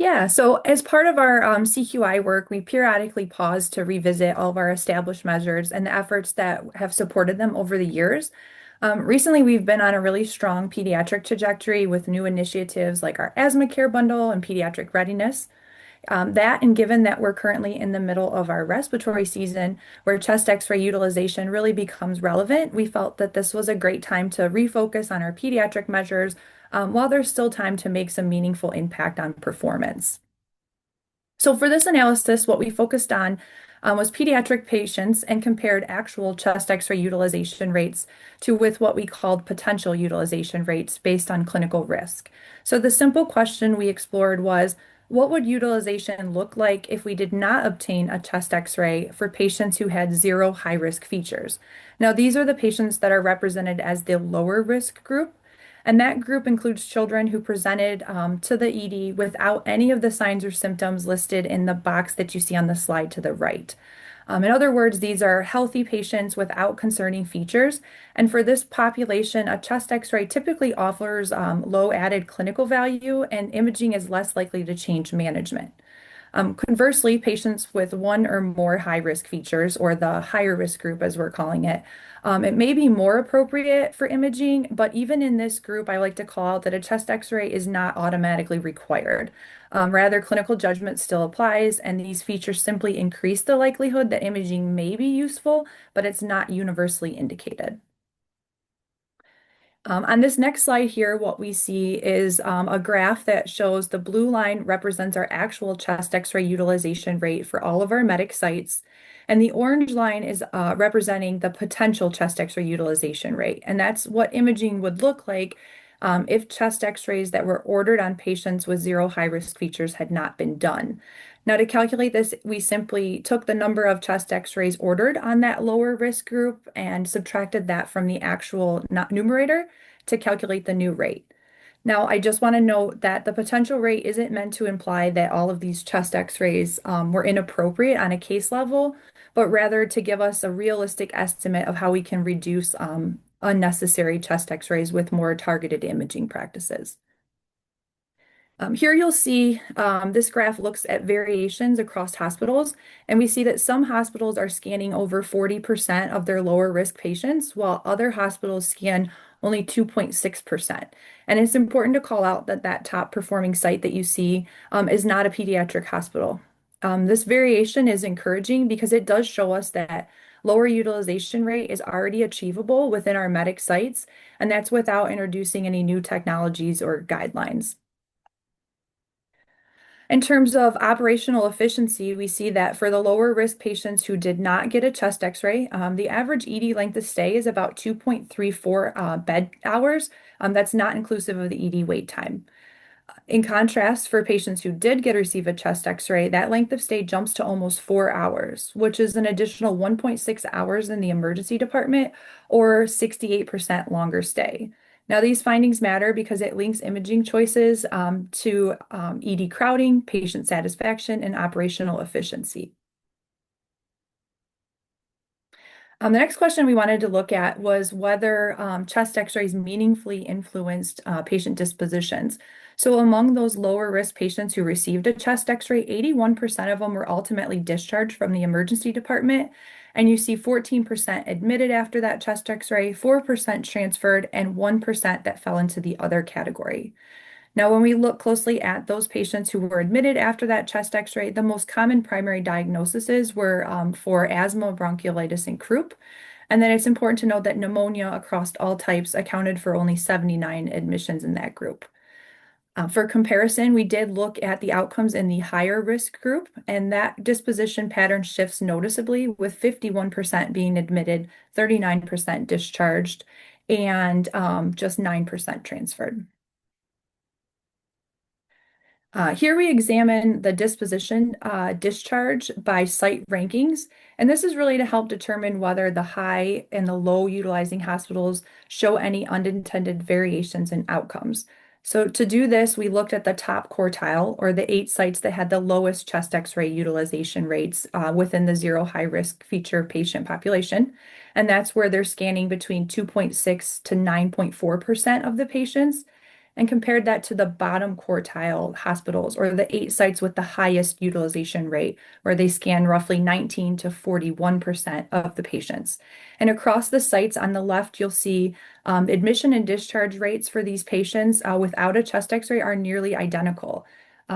Yeah, so as part of our CQI work, we periodically pause to revisit all of our established measures and the efforts that have supported them over the years. Recently, we've been on a really strong pediatric trajectory with new initiatives like our asthma care bundle and pediatric readiness. That and given that we're currently in the middle of our respiratory season where chest x-ray utilization really becomes relevant, we felt that this was a great time to refocus on our pediatric measures while there's still time to make some meaningful impact on performance. So for this analysis, what we focused on was pediatric patients and compared actual chest x-ray utilization rates to with what we called potential utilization rates based on clinical risk. So the simple question we explored was, what would utilization look like if we did not obtain a chest x-ray for patients who had zero high-risk features? Now, these are the patients that are represented as the lower risk group. And that group includes children who presented to the ED without any of the signs or symptoms listed in the box that you see on the slide to the right. In other words, these are healthy patients without concerning features. And for this population, a chest x-ray typically offers low added clinical value, and imaging is less likely to change management. Conversely, patients with one or more high-risk features, or the higher risk group as we're calling it, it may be more appropriate for imaging, but even in this group, I like to call out that a chest x-ray is not automatically required. Rather, clinical judgment still applies, and these features simply increase the likelihood that imaging may be useful, but it's not universally indicated. On this next slide here, what we see is a graph that shows the blue line represents our actual chest x-ray utilization rate for all of our medic sites. And the orange line is representing the potential chest x-ray utilization rate. And that's what imaging would look like if chest x-rays that were ordered on patients with zero high-risk features had not been done. Now, to calculate this, we simply took the number of chest x-rays ordered on that lower risk group and subtracted that from the actual numerator to calculate the new rate. Now, I just want to note that the potential rate isn't meant to imply that all of these chest x-rays were inappropriate on a case level, but rather to give us a realistic estimate of how we can reduce unnecessary chest x-rays with more targeted imaging practices. Here you'll see this graph looks at variations across hospitals, and we see that some hospitals are scanning over 40% of their lower risk patients, while other hospitals scan only 2.6%. And it's important to call out that that top performing site that you see is not a pediatric hospital. This variation is encouraging because it does show us that lower utilization rate is already achievable within our medic sites, and that's without introducing any new technologies or guidelines. In terms of operational efficiency, we see that for the lower risk patients who did not get a chest x-ray, the average ED length of stay is about 2.34 bed hours. That's not inclusive of the ED wait time. In contrast, for patients who did receive a chest x-ray, that length of stay jumps to almost 4 hours, which is an additional 1.6 hours in the emergency department or 68% longer stay. Now, these findings matter because it links imaging choices to ED crowding, patient satisfaction, and operational efficiency. The next question we wanted to look at was whether chest x-rays meaningfully influenced patient dispositions. So among those lower risk patients who received a chest x-ray, 81% of them were ultimately discharged from the emergency department. And you see 14% admitted after that chest x-ray, 4% transferred, and 1% that fell into the other category. Now, when we look closely at those patients who were admitted after that chest x-ray, the most common primary diagnoses were for asthma, bronchiolitis, and croup. And then it's important to note that pneumonia across all types accounted for only 79 admissions in that group. For comparison, we did look at the outcomes in the higher risk group, and that disposition pattern shifts noticeably, with 51% being admitted, 39% discharged, and just 9% transferred. Here we examine the disposition discharge by site rankings, and this is really to help determine whether the high and the low utilizing hospitals show any unintended variations in outcomes. So to do this, we looked at the top quartile, or the 8 sites that had the lowest chest x-ray utilization rates within the zero high risk feature patient population. And that's where they're scanning between 2.6 to 9.4% of the patients. and compared that to the bottom quartile hospitals or the 8 sites with the highest utilization rate, where they scan roughly 19 to 41% of the patients. And across the sites on the left, you'll see admission and discharge rates for these patients without a chest x-ray are nearly identical.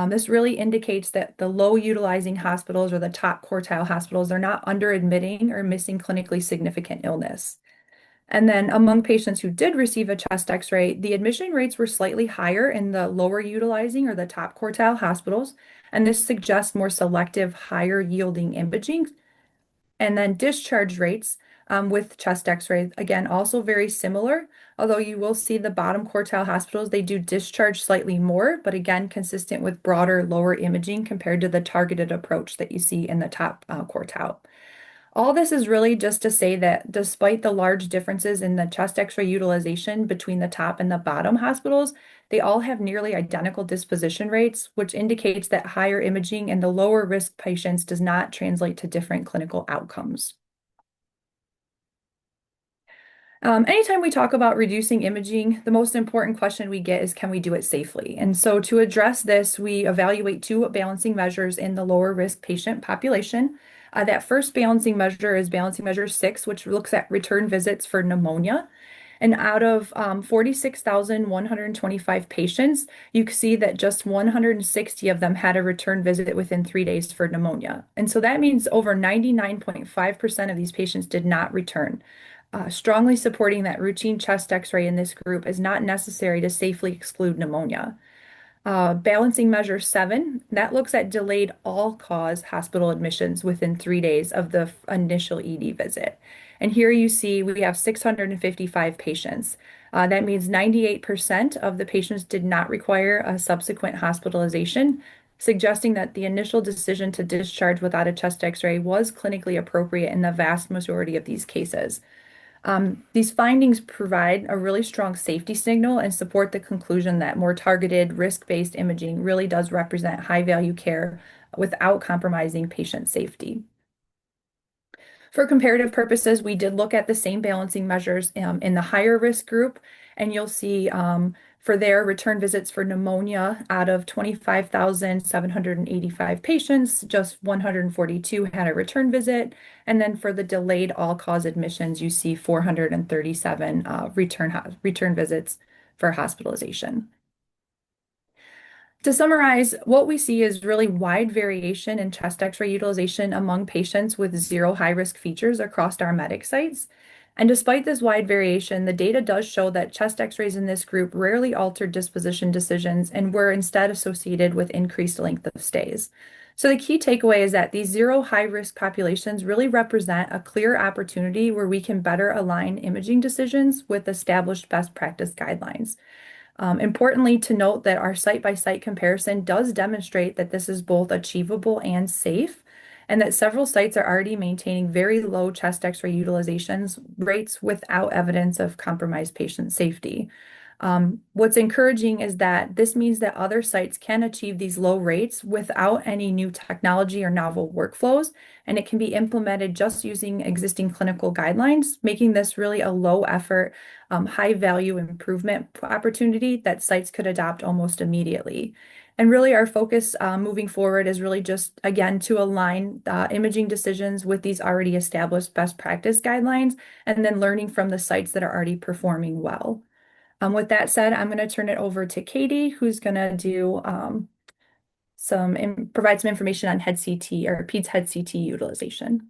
This really indicates that the low utilizing hospitals or the top quartile hospitals are not under admitting or missing clinically significant illness. And then among patients who did receive a chest x-ray, the admission rates were slightly higher in the lower utilizing or the top quartile hospitals. And this suggests more selective, higher yielding imaging. And then discharge rates with chest x-ray, again, also very similar, although you will see the bottom quartile hospitals, they do discharge slightly more, but again, consistent with broader lower imaging compared to the targeted approach that you see in the top quartile. All this is really just to say that despite the large differences in the chest x-ray utilization between the top and the bottom hospitals, they all have nearly identical disposition rates, which indicates that higher imaging in the lower risk patients does not translate to different clinical outcomes. Anytime we talk about reducing imaging, the most important question we get is, can we do it safely? And so to address this, we evaluate two balancing measures in the lower risk patient population. That first balancing measure is balancing measure 6, which looks at return visits for pneumonia. And out of 46,125 patients, you can see that just 160 of them had a return visit within 3 days for pneumonia. And so that means over 99.5% of these patients did not return, strongly supporting that routine chest x-ray in this group is not necessary to safely exclude pneumonia. Balancing measure 7, that looks at delayed all-cause hospital admissions within 3 days of the initial ED visit. And here you see we have 655 patients. That means 98% of the patients did not require a subsequent hospitalization, suggesting that the initial decision to discharge without a chest x-ray was clinically appropriate in the vast majority of these cases. These findings provide a really strong safety signal and support the conclusion that more targeted, risk-based imaging really does represent high-value care without compromising patient safety. For comparative purposes, we did look at the same balancing measures in the higher risk group, and you'll see for their return visits for pneumonia, out of 25,785 patients, just 142 had a return visit. And then for the delayed all-cause admissions, you see 437 return visits for hospitalization. To summarize, what we see is really wide variation in chest x-ray utilization among patients with zero high-risk features across our medic sites. And despite this wide variation, the data does show that chest x-rays in this group rarely altered disposition decisions and were instead associated with increased length of stays. So the key takeaway is that these zero high-risk populations really represent a clear opportunity where we can better align imaging decisions with established best practice guidelines. Importantly to note that our site-by-site comparison does demonstrate that this is both achievable and safe, and that several sites are already maintaining very low chest x-ray utilizations rates without evidence of compromised patient safety. What's encouraging is that this means that other sites can achieve these low rates without any new technology or novel workflows, and it can be implemented just using existing clinical guidelines, making this really a low effort, high value improvement opportunity that sites could adopt almost immediately. And really our focus moving forward is really just, again, to align imaging decisions with these already established best practice guidelines, and then learning from the sites that are already performing well. With that said, I'm going to turn it over to Katie, who's going to do provide some information on head CT or PEDS head CT utilization.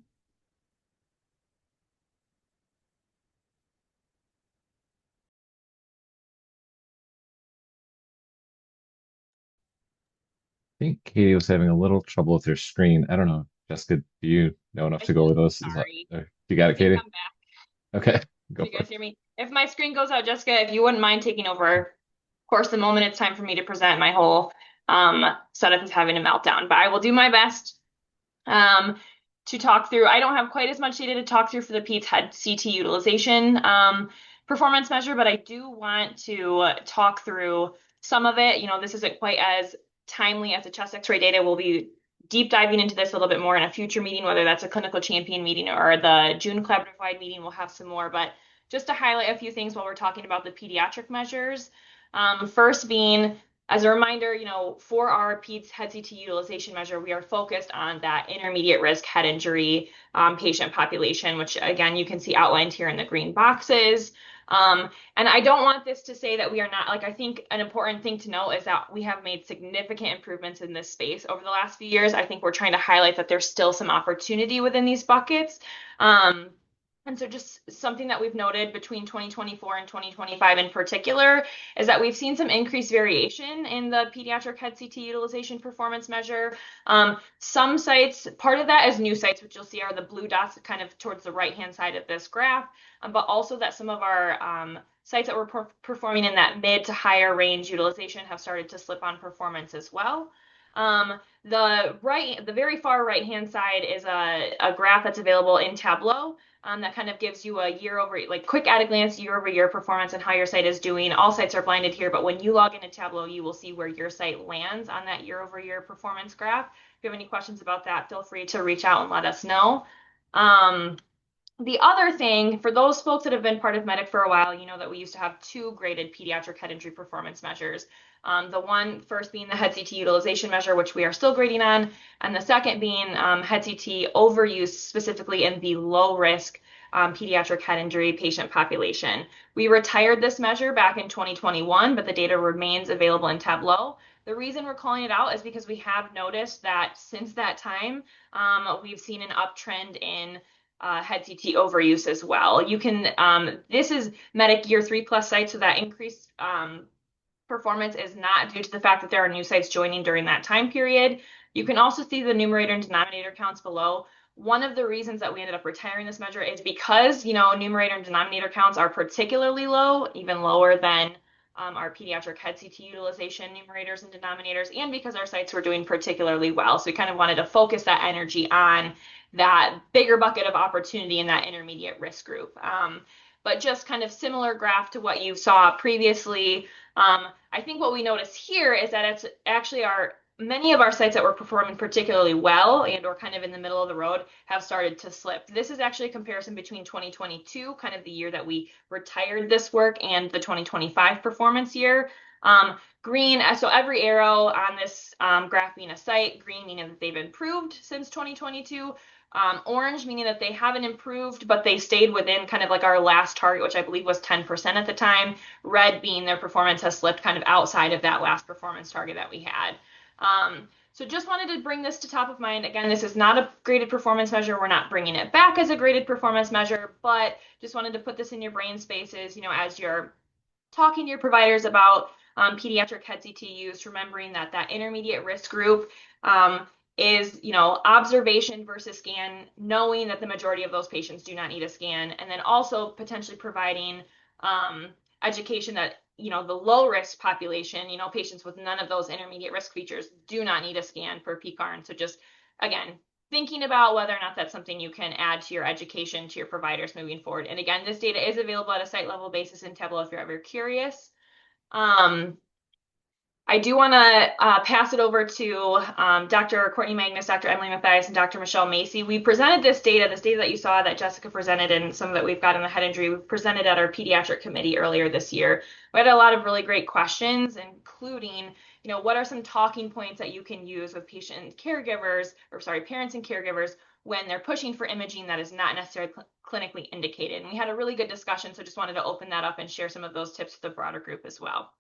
I think Katie was having a little trouble with her screen. I don't know. Jessica, do you know enough I to go over think, those? sorry. You got I it, think Katie? I'm back. Okay, go Do you for guys it. hear me? If my screen goes out, Jessica, if you wouldn't mind taking over, of course, the moment it's time for me to present, my whole setup is having a meltdown. But I will do my best to talk through. I don't have quite as much data to talk through for the PEDS head CT utilization performance measure, but I do want to talk through some of it. You know, this isn't quite as timely as the chest x-ray data. We'll be deep diving into this a little bit more in a future meeting, whether that's a clinical champion meeting or the June collaborative-wide meeting, we'll have some more. But just to highlight a few things while we're talking about the pediatric measures, First being, as a reminder, for our PEDS head CT utilization measure, we are focused on that intermediate risk head injury patient population, which again, you can see outlined here in the green boxes. And I don't want this to say that we are not, like, I think an important thing to note is that we have made significant improvements in this space over the last few years. I think we're trying to highlight that there's still some opportunity within these buckets. And so just something that we've noted between 2024 and 2025 in particular is that we've seen some increased variation in the pediatric head CT utilization performance measure. Some sites, part of that is new sites, which you'll see are the blue dots kind of towards the right-hand side of this graph, but also that some of our sites that were performing in that mid to higher range utilization have started to slip on performance as well. The very far right-hand side is a graph that's available in Tableau. That kind of gives you a quick at a glance year-over-year performance and how your site is doing. All sites are blinded here, but when you log into Tableau, you will see where your site lands on that year-over-year performance graph. If you have any questions about that, feel free to reach out and let us know. The other thing, for those folks that have been part of Medic for a while, you know that we used to have two graded pediatric head injury performance measures. The one first being the head CT utilization measure, which we are still grading on, and the second being head CT overuse, specifically in the low risk pediatric head injury patient population. We retired this measure back in 2021, but the data remains available in Tableau. The reason we're calling it out is because we have noticed that since that time, we've seen an uptrend in head CT overuse as well. This is Medic year 3+ sites, so that increased performance is not due to the fact that there are new sites joining during that time period. You can also see the numerator and denominator counts below. One of the reasons that we ended up retiring this measure is because, numerator and denominator counts are particularly low, even lower than our pediatric head CT utilization numerators and denominators, and because our sites were doing particularly well. So we kind of wanted to focus that energy on that bigger bucket of opportunity in that intermediate risk group. But just kind of similar graph to what you saw previously. I think what we notice here is that it's actually many of our sites that were performing particularly well and or kind of in the middle of the road have started to slip. This is actually a comparison between 2022, kind of the year that we retired this work, and the 2025 performance year. Green, so every arrow on this graph being a site, green meaning that they've improved since 2022. Orange meaning that they haven't improved, but they stayed within kind of like our last target, which I believe was 10% at the time. Red being their performance has slipped kind of outside of that last performance target that we had. So just wanted to bring this to top of mind. Again, this is not a graded performance measure. We're not bringing it back as a graded performance measure, but just wanted to put this in your brain spaces, as you're talking to your providers about pediatric head CT use, remembering that intermediate risk group is, observation versus scan, knowing that the majority of those patients do not need a scan, and then also potentially providing education that, the low risk population, patients with none of those intermediate risk features do not need a scan for PCAR. And so just, again, thinking about whether or not that's something you can add to your education to your providers moving forward. And again, this data is available at a site level basis in Tableau if you're ever curious. I do want to pass it over to Dr. Courtney Magnus, Dr. Emily Mathias, and Dr. Michelle Macy. We presented this data that you saw that Jessica presented and some that we've got in the head injury, we presented at our pediatric committee earlier this year. We had a lot of really great questions, including, what are some talking points that you can use with parents and caregivers when they're pushing for imaging that is not necessarily clinically indicated. And we had a really good discussion, so just wanted to open that up and share some of those tips with the broader group as well.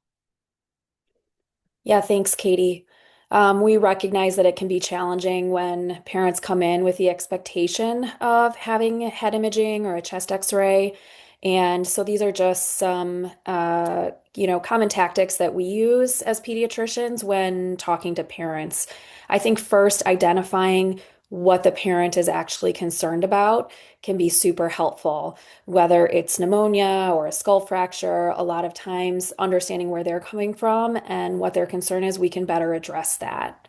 Yeah, thanks, Katie. We recognize that it can be challenging when parents come in with the expectation of having head imaging or a chest X-ray. And so these are just some, common tactics that we use as pediatricians when talking to parents. I think first identifying what the parent is actually concerned about can be super helpful, whether it's pneumonia or a skull fracture. A lot of times, understanding where they're coming from and what their concern is, we can better address that.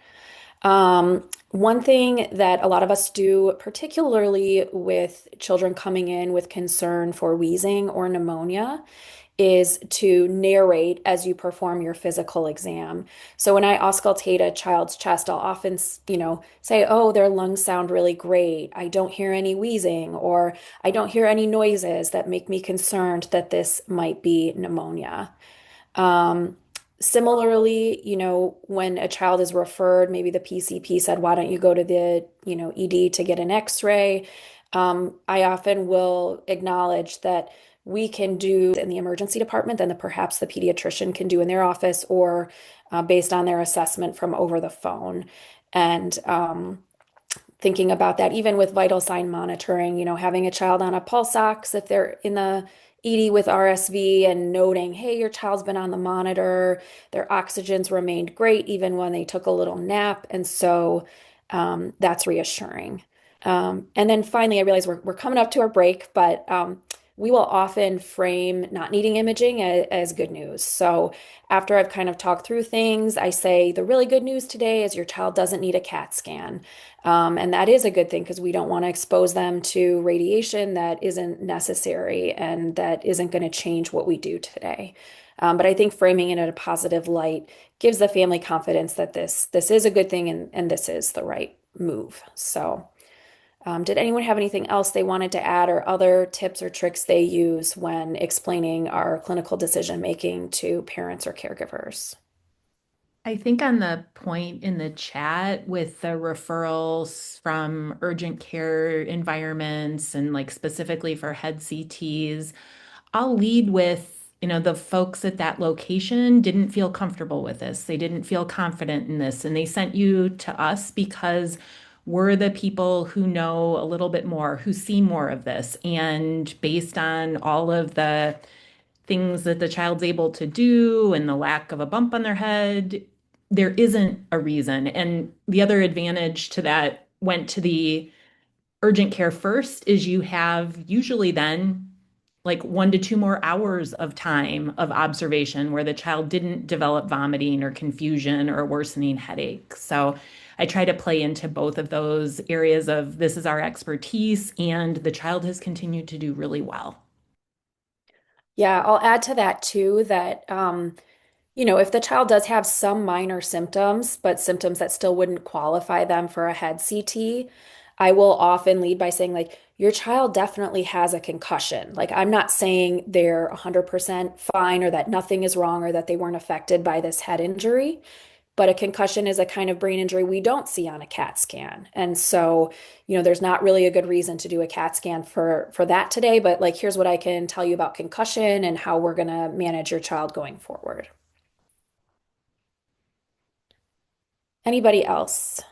One thing that a lot of us do, particularly with children coming in with concern for wheezing or pneumonia, is to narrate as you perform your physical exam. So when I auscultate a child's chest, I'll often, say, oh, their lungs sound really great. I don't hear any wheezing, or I don't hear any noises that make me concerned that this might be pneumonia. Um, Similarly, when a child is referred, maybe the PCP said, why don't you go to the, ED to get an X-ray? I often will acknowledge that we can do in the emergency department than perhaps the pediatrician can do in their office or based on their assessment from over the phone. And thinking about that, even with vital sign monitoring, having a child on a pulse ox if they're in the ED with RSV and noting, hey, your child's been on the monitor, their oxygen's remained great even when they took a little nap. And so that's reassuring. And then finally, I realize we're coming up to our break, but we will often frame not needing imaging as good news. So after I've kind of talked through things, I say the really good news today is your child doesn't need a CAT scan. And that is a good thing because we don't want to expose them to radiation that isn't necessary and that isn't going to change what we do today. But I think framing it in a positive light gives the family confidence that this is a good thing and this is the right move. So, did anyone have anything else they wanted to add or other tips or tricks they use when explaining our clinical decision making to parents or caregivers? I think on the point in the chat with the referrals from urgent care environments and like specifically for head CTs, I'll lead with, the folks at that location didn't feel comfortable with this. They didn't feel confident in this, and they sent you to us because we're the people who know a little bit more, who see more of this. And based on all of the things that the child's able to do and the lack of a bump on their head, there isn't a reason. And the other advantage to that went to the urgent care first is you have usually then like 1 to 2 more hours of time of observation where the child didn't develop vomiting or confusion or worsening headache. So I try to play into both of those areas of this is our expertise, and the child has continued to do really well. Yeah, I'll add to that too that if the child does have some minor symptoms, but symptoms that still wouldn't qualify them for a head CT, I will often lead by saying, like, your child definitely has a concussion. Like, I'm not saying they're 100% fine or that nothing is wrong or that they weren't affected by this head injury. But a concussion is a kind of brain injury we don't see on a CAT scan. And so, there's not really a good reason to do a CAT scan for that today. But like, here's what I can tell you about concussion and how we're going to manage your child going forward. Anybody else?